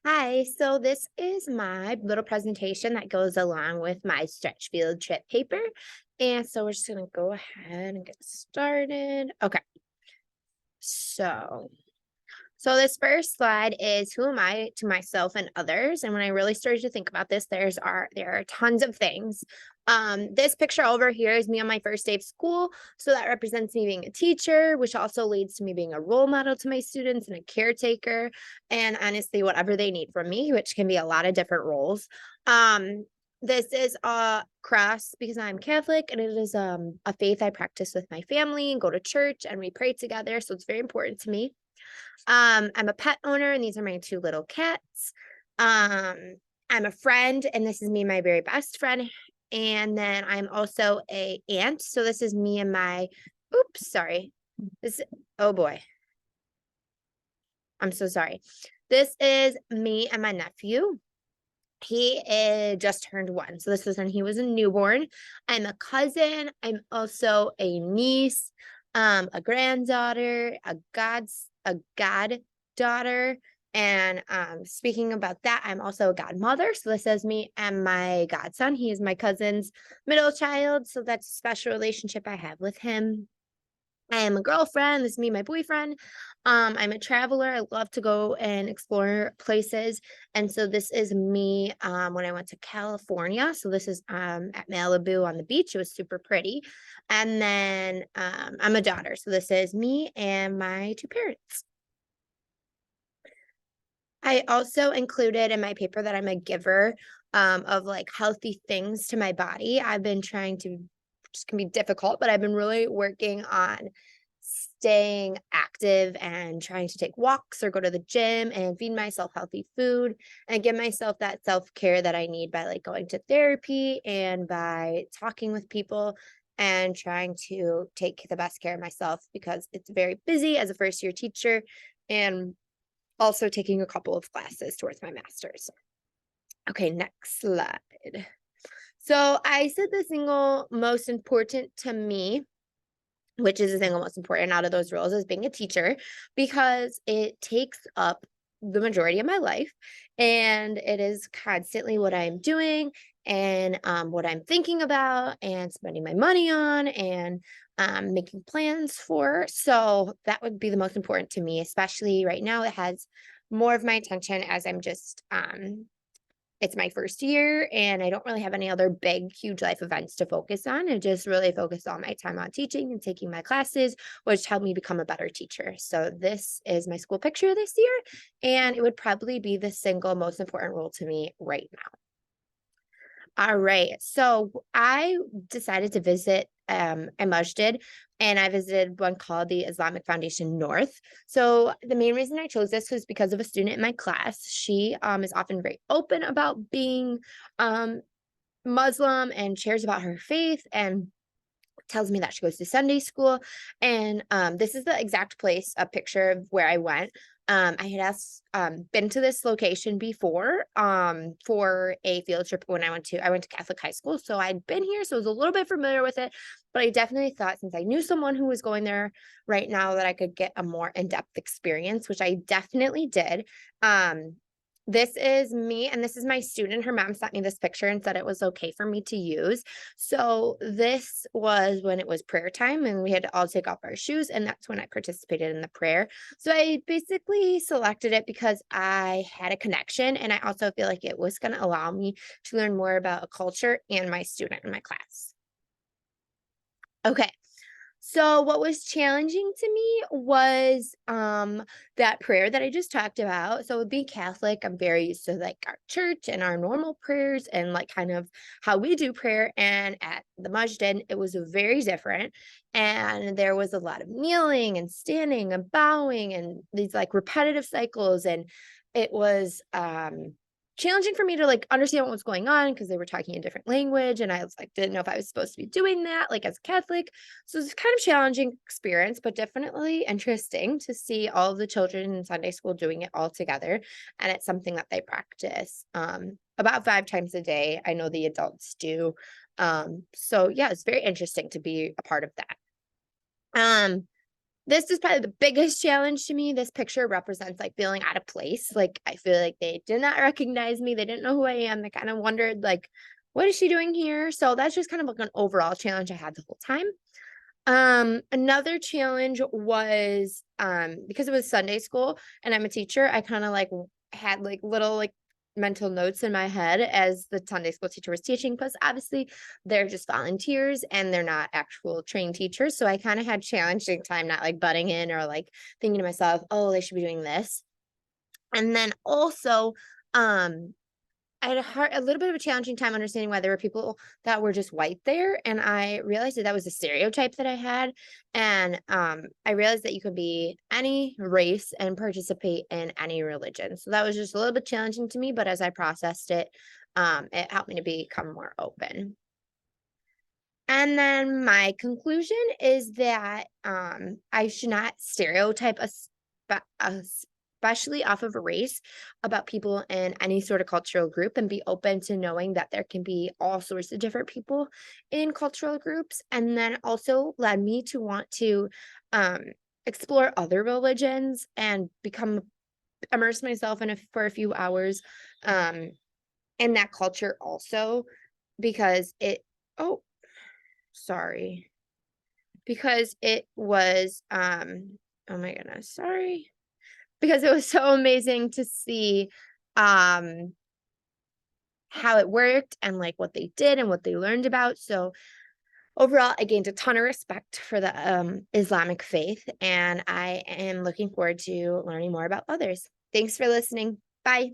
Hi, so this is my little presentation that goes along with my stretch field trip paper. And so we're just going to go ahead and get started. Okay, so so this first slide is who am I to myself and others? And when I really started to think about this, there are tons of things. This picture over here is me on my first day of school. So that represents me being a teacher, which also leads to me being a role model to my students and a caretaker, and honestly, whatever they need from me, which can be a lot of different roles. Um, this is a cross because I'm Catholic, and it is a faith I practice with my family and go to church and we pray together. So it's very important to me. I'm a pet owner, and these are my two little cats. I'm a friend, and this is me and my very best friend. And then I'm also a aunt. So this is me and my, oops, sorry. This, oh boy, I'm so sorry. This is me and my nephew. He just turned 1. So this was when he was a newborn. I'm a cousin. I'm also a niece, a granddaughter, a goddaughter. And speaking about that, I'm also a godmother. So this is me and my godson. He is my cousin's middle child. So that's a special relationship I have with him. I am a girlfriend. This is me, and my boyfriend. I'm a traveler. I love to go and explore places. And so this is me when I went to California. So this is at Malibu on the beach. It was super pretty. And then I'm a daughter. So this is me and my two parents. I also included in my paper that I'm a giver of like healthy things to my body. I've been trying to, just can be difficult, but I've been really working on staying active and trying to take walks or go to the gym and feed myself healthy food and give myself that self-care that I need by like going to therapy and by talking with people and trying to take the best care of myself because it's very busy as a first year teacher and also taking a couple of classes towards my master's. Okay, next slide. So I said the single most important to me, which is the single most important out of those roles, is being a teacher because it takes up the majority of my life and it is constantly what I'm doing and what I'm thinking about and spending my money on and making plans for. So that would be the most important to me, especially right now. It has more of my attention as I'm just it's my first year and I don't really have any other big, huge life events to focus on. I just really focus all my time on teaching and taking my classes, which helped me become a better teacher. So this is my school picture this year, and it would probably be the single most important role to me right now. All right. So I decided to visit a masjid and I visited one called the Islamic Foundation North. So the main reason I chose this was because of a student in my class. She is often very open about being um, Muslim and shares about her faith and tells me that she goes to Sunday school. And this is the exact place, a picture of where I went. I had been to this location before for a field trip when I went to Catholic high school. So I'd been here, so I was a little bit familiar with it. But I definitely thought since I knew someone who was going there right now that I could get a more in-depth experience, which I definitely did. This is me, and this is my student. Her mom sent me this picture and said it was okay for me to use. So this was when it was prayer time and we had to all take off our shoes, and that's when I participated in the prayer. So I basically selected it because I had a connection and I also feel like it was going to allow me to learn more about a culture and my student in my class. Okay. So what was challenging to me was that prayer that I just talked about. So being Catholic, I'm very used to like our church and our normal prayers and like kind of how we do prayer. And at the Majid, it was very different. And there was a lot of kneeling and standing and bowing and these like repetitive cycles. And it was challenging for me to like understand what was going on because they were talking a different language and I was like didn't know if I was supposed to be doing that like as a Catholic. So it's kind of challenging experience, but definitely interesting to see all of the children in Sunday school doing it all together. And it's something that they practice about 5 times a day. I know the adults do. So yeah, it's very interesting to be a part of that. Um, this is probably the biggest challenge to me. This picture represents like feeling out of place. Like I feel like they did not recognize me. They didn't know who I am. They kind of wondered like, what is she doing here? So that's just kind of like an overall challenge I had the whole time. Another challenge was because it was Sunday school and I'm a teacher, I kind of like had like little like mental notes in my head as the Sunday school teacher was teaching, because obviously they're just volunteers and they're not actual trained teachers. So I kind of had challenging time not like butting in or like thinking to myself, oh, they should be doing this. And then also, I had a little bit of a challenging time understanding why there were people that were just white there, and I realized that that was a stereotype that I had, and, I realized that you could be any race and participate in any religion, so that was just a little bit challenging to me, but as I processed it helped me to become more open. And then my conclusion is that I should not stereotype especially off of a race about people in any sort of cultural group, and be open to knowing that there can be all sorts of different people in cultural groups. And then also led me to want to um, explore other religions and become immerse myself in for a few hours um, in that culture also, because it oh sorry. Because it was, oh my goodness, sorry. Because it was so amazing to see, um, how it worked and, like, what they did and what they learned about. So, overall, I gained a ton of respect for the, Islamic faith, and I am looking forward to learning more about others. Thanks for listening. Bye.